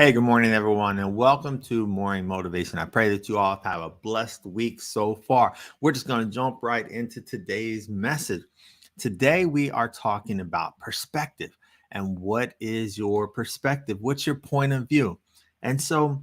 Hey, good morning, everyone, and welcome to Morning Motivation. I pray that you all have a blessed week so far. We're just going to jump right into today's message. Today, we are talking about perspective. And what is your perspective? What's your point of view? And so,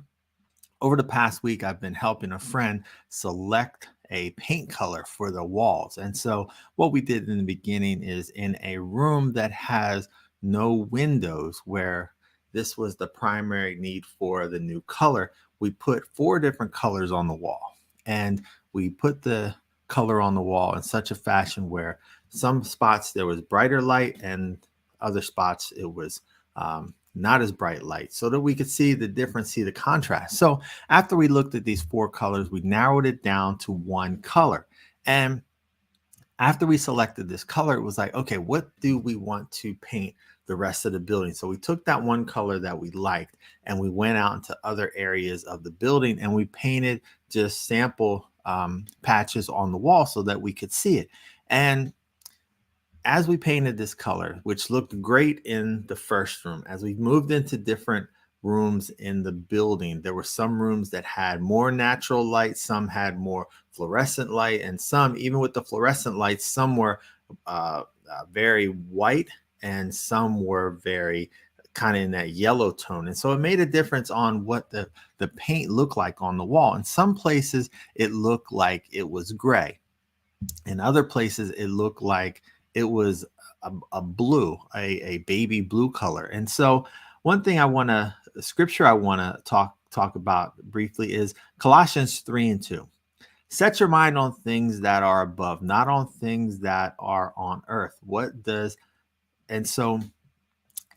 over the past week, I've been helping a friend select a paint color for the walls. And so, what we did in the beginning is in a room that has no windows, where this was the primary need for the new color, we put four different colors on the wall. And we put the color on the wall in such a fashion where some spots there was brighter light, and other spots it was not as bright light, so that we could see the difference, see the contrast. So after we looked at these four colors, we narrowed it down to one color. And after we selected this color, it was like, okay, what do we want to paint the rest of the building? So we took that one color that we liked and we went out into other areas of the building and we painted just sample patches on the wall so that we could see it. And as we painted this color, which looked great in the first room, as we moved into different rooms in the building, there were some rooms that had more natural light, some had more fluorescent light, and some, even with the fluorescent lights, some were very white and some were very kind of in that yellow tone. And so it made a difference on what the paint looked like on the wall. In some places, it looked like it was gray. In other places, it looked like it was a blue, a baby blue color. And so one thing the scripture I want to talk about briefly is Colossians 3:2. Set your mind on things that are above, not on things that are on earth. And so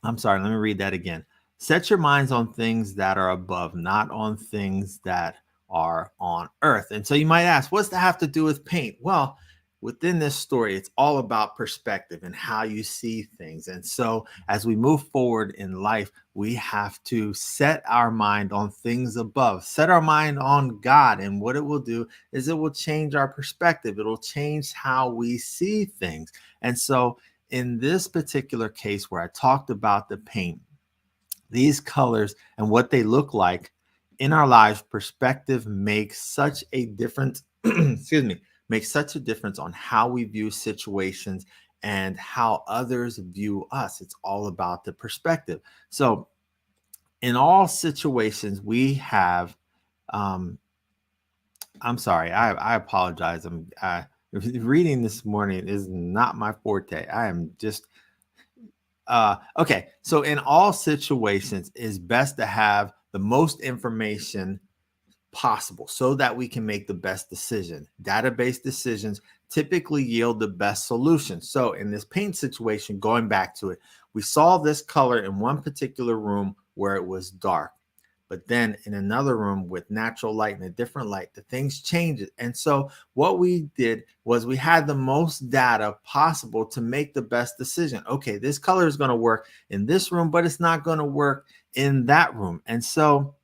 I'm sorry, let me read that again. Set your minds on things that are above, not on things that are on earth. And so you might ask, what's that have to do with paint? Well, within this story, it's all about perspective and how you see things. And so as we move forward in life, we have to set our mind on things above, set our mind on God. And what it will do is it will change our perspective. It'll change how we see things. And so in this particular case where I talked about the paint, these colors and what they look like in our lives, perspective makes such a difference. Excuse me, makes such a difference on how we view situations and how others view us. It's all about the perspective. So in all situations, we have, I'm sorry, I apologize. Reading this morning is not my forte. I am just, okay. So in all situations, it's best to have the most information possible so that we can make the best decision. Database decisions typically yield the best solution. So in this paint situation, going back to it, we saw this color in one particular room where it was dark. But then in another room with natural light and a different light, the things changed. And so what we did was we had the most data possible to make the best decision. Okay, this color is going to work in this room, but it's not going to work in that room. And so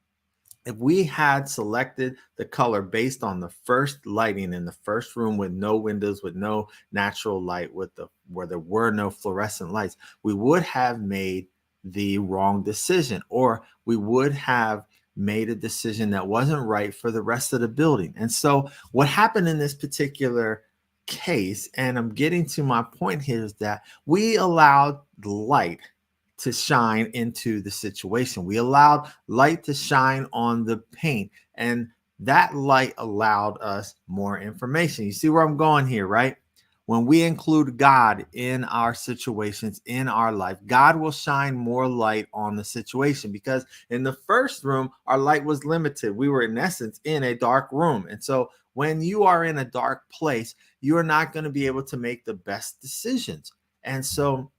if we had selected the color based on the first lighting in the first room with no windows, with no natural light, where there were no fluorescent lights, we would have made the wrong decision, or we would have made a decision that wasn't right for the rest of the building. And so what happened in this particular case, and I'm getting to my point here, is that we allowed the light to shine into the situation. We allowed light to shine on the paint, and that light allowed us more information. You see where I'm going here, right? When we include God in our situations, in our life, God will shine more light on the situation, because in the first room, our light was limited. We were, in essence, in a dark room. And so when you are in a dark place, you are not going to be able to make the best decisions. And so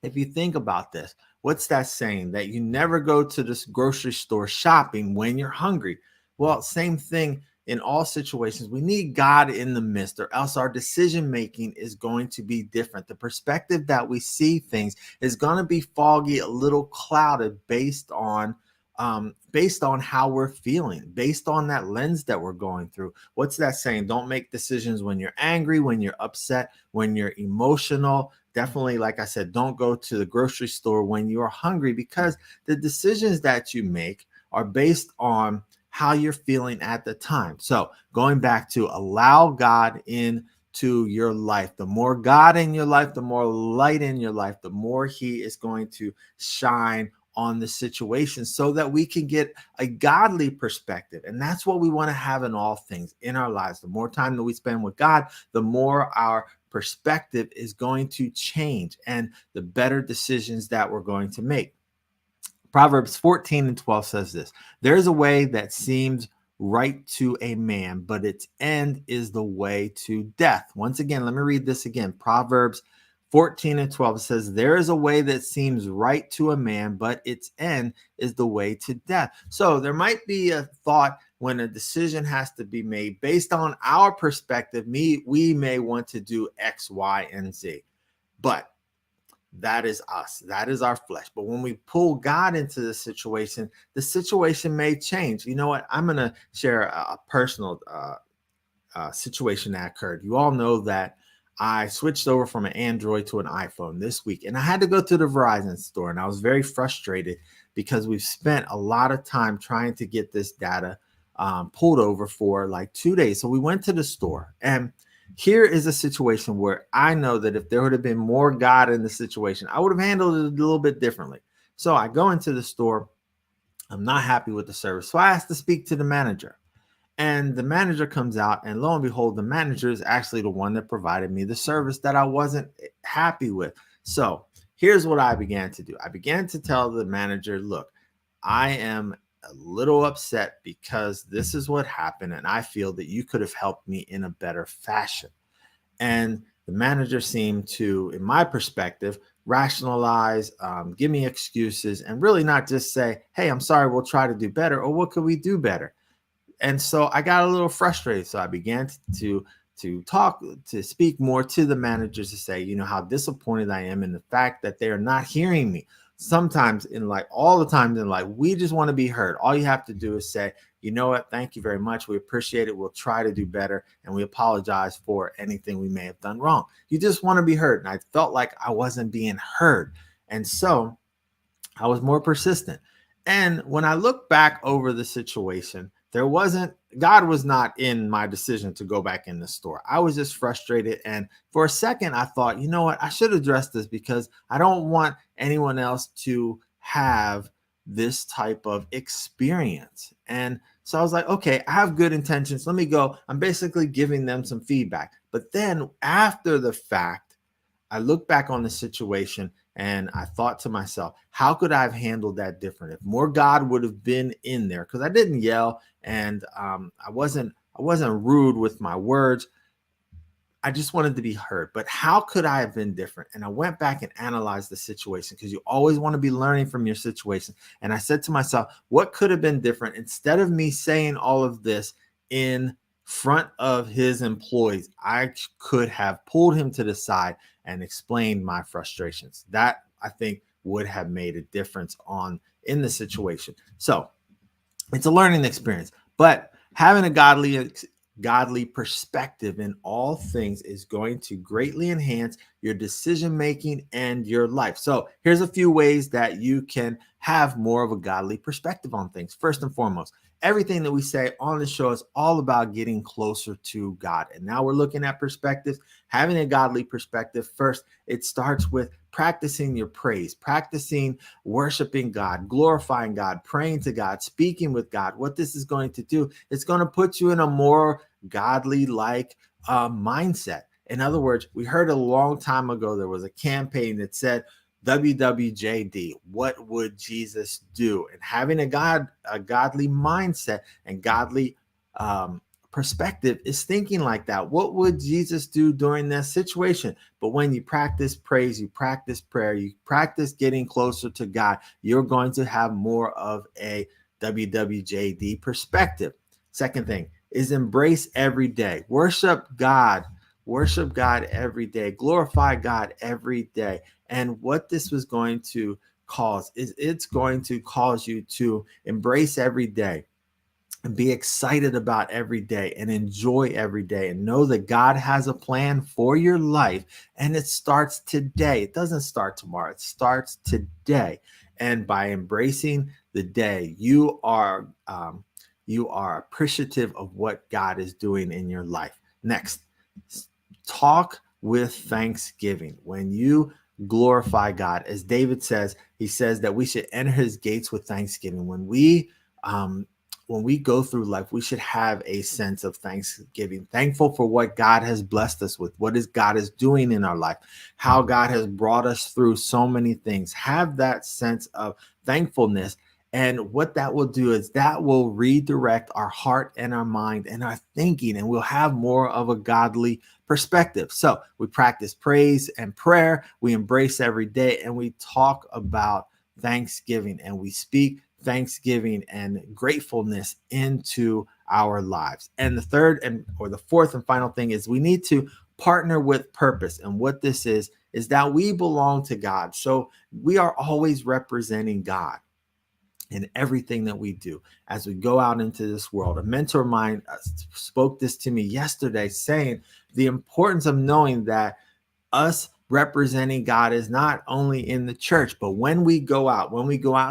if you think about this, what's that saying? That you never go to this grocery store shopping when you're hungry. Well, same thing in all situations. We need God in the midst, or else our decision making is going to be different. The perspective that we see things is going to be foggy, a little clouded based on how we're feeling, based on that lens that we're going through. What's that saying? Don't make decisions when you're angry, when you're upset, when you're emotional. definitely, like I said, don't go to the grocery store when you are hungry, because the decisions that you make are based on how you're feeling at the time. So going back to allow God into your life. The more God in your life, the more light in your life, the more he is going to shine on the situation, so that we can get a godly perspective. And that's what we want to have in all things in our lives. The more time that we spend with God, the more our perspective is going to change and the better decisions that we're going to make. Proverbs 14:12 says this: there is a way that seems right to a man, but its end is the way to death. Once again, let me read this again. Proverbs 14:12 says, there is a way that seems right to a man, but its end is the way to death. So there might be a thought when a decision has to be made based on our perspective. We may want to do X, Y, and Z, but that is us. That is our flesh. But when we pull God into the situation may change. You know what? I'm going to share a personal situation that occurred. You all know that I switched over from an Android to an iPhone this week, and I had to go to the Verizon store, and I was very frustrated because we've spent a lot of time trying to get this data pulled over for like 2 days. So we went to the store, and here is a situation where I know that if there would have been more God in the situation, I would have handled it a little bit differently. So I go into the store. I'm not happy with the service. So I asked to speak to the manager. And the manager comes out, and lo and behold, the manager is actually the one that provided me the service that I wasn't happy with. So here's what I began to do. I began to tell the manager, look, I am a little upset because this is what happened, and I feel that you could have helped me in a better fashion. And the manager seemed to, in my perspective, rationalize, give me excuses, and really not just say, hey, I'm sorry, we'll try to do better, or what could we do better? And so I got a little frustrated. So I began to speak more to the managers to say, you know, how disappointed I am in the fact that they are not hearing me. Sometimes in like all the times in life, we just want to be heard. All you have to do is say, you know what, thank you very much. We appreciate it. We'll try to do better. And we apologize for anything we may have done wrong. You just want to be heard. And I felt like I wasn't being heard. And so I was more persistent. And when I look back over the situation, God was not in my decision to go back in the store. I was just frustrated. And for a second, I thought, you know what, I should address this because I don't want anyone else to have this type of experience. And so I was like, okay, I have good intentions. Let me go. I'm basically giving them some feedback. But then after the fact, I look back on the situation and I thought to myself, how could I have handled that different? If more God would have been in there, because I didn't yell and I wasn't rude with my words. I just wanted to be heard. But how could I have been different? And I went back and analyzed the situation, because you always want to be learning from your situation. And I said to myself, what could have been different? Instead of me saying all of this in front of his employees, I could have pulled him to the side and explained my frustrations. That, I think, would have made a difference in the situation. So it's a learning experience, but having a godly perspective in all things is going to greatly enhance your decision making and your life. So here's a few ways that you can have more of a godly perspective on things. First and foremost, everything that we say on the show is all about getting closer to God. And now we're looking at perspectives. Having a godly perspective, first, it starts with practicing your praise, practicing worshiping God, glorifying God, praying to God, speaking with God. What this is going to do, it's going to put you in a more godly like mindset. In other words, we heard a long time ago, there was a campaign that said, WWJD, what would Jesus do? And having a godly mindset and godly perspective is thinking like that. What would Jesus do during that situation? But when you practice praise, you practice prayer, you practice getting closer to God, you're going to have more of a WWJD perspective. Second thing is embrace every day. Worship God every day. Glorify God every day. And what this was going to cause is it's going to cause you to embrace every day and be excited about every day and enjoy every day and know that God has a plan for your life, and it starts today. It doesn't start tomorrow. It starts today. And by embracing the day, you are appreciative of what God is doing in your life. Next, talk with thanksgiving. When you glorify God, as David says, he says that we should enter his gates with thanksgiving. When we go through life, we should have a sense of thanksgiving, thankful for what God has blessed us with, what is God is doing in our life, how God has brought us through so many things. Have that sense of thankfulness. And what that will do is that will redirect our heart and our mind and our thinking, and we'll have more of a godly perspective. So we practice praise and prayer, we embrace every day, and we talk about thanksgiving, and we speak thanksgiving and gratefulness into our lives. And the fourth and final thing is we need to partner with purpose. And what this is that we belong to God. So we are always representing God in everything that we do as we go out into this world. A mentor of mine spoke this to me yesterday, saying the importance of knowing that us representing God is not only in the church, but when we go out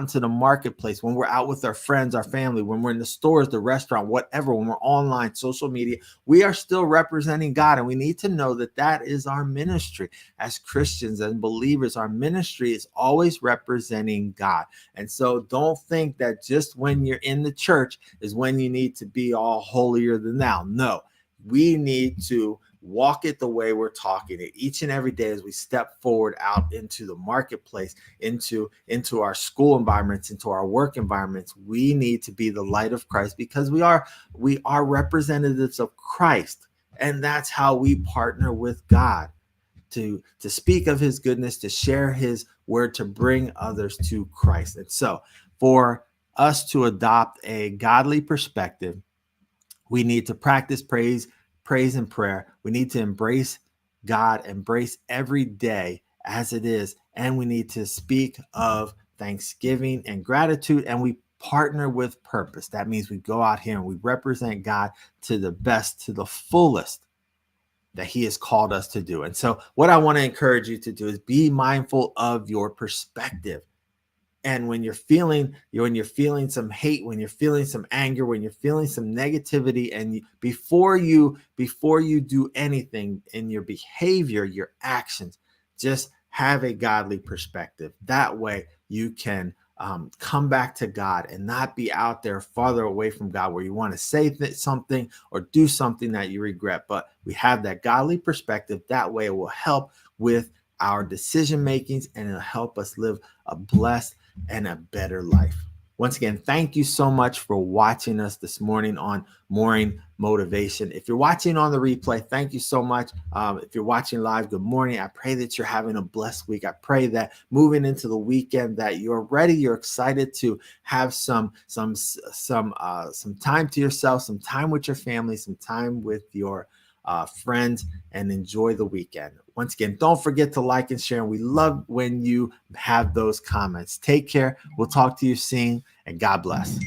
into the marketplace, when we're out with our friends, our family, when we're in the stores, the restaurant, whatever, when we're online, social media, we are still representing God. And we need to know that that is our ministry as Christians and believers. Our ministry is always representing God. And so don't think that just when you're in the church is when you need to be all holier than thou. No, we need to walk it the way we're talking it each and every day as we step forward out into the marketplace, into our school environments, into our work environments. We need to be the light of Christ because we are representatives of Christ, and that's how we partner with God to speak of his goodness, to share his word, to bring others to Christ. And so for us to adopt a godly perspective, we need to practice praise and prayer. We need to embrace God, embrace every day as it is. And we need to speak of thanksgiving and gratitude, and we partner with purpose. That means we go out here and we represent God to the best, to the fullest that he has called us to do. And so what I want to encourage you to do is be mindful of your perspective. And when you're feeling some hate, when you're feeling some anger, when you're feeling some negativity, and before you do anything in your behavior, your actions, just have a godly perspective. That way you can come back to God and not be out there farther away from God where you want to say something or do something that you regret. But we have that godly perspective. That way it will help with our decision makings, and it'll help us live a blessed and a better life. Once again, thank you so much for watching us this morning on Morning Motivation. If you're watching on the replay, thank you so much. If you're watching live, good morning. I pray that you're having a blessed week. I pray that moving into the weekend that you're ready, you're excited to have some time to yourself, some time with your family, some time with your friends, and enjoy the weekend. Once again, don't forget to like and share. And we love when you have those comments. Take care. We'll talk to you soon, and God bless.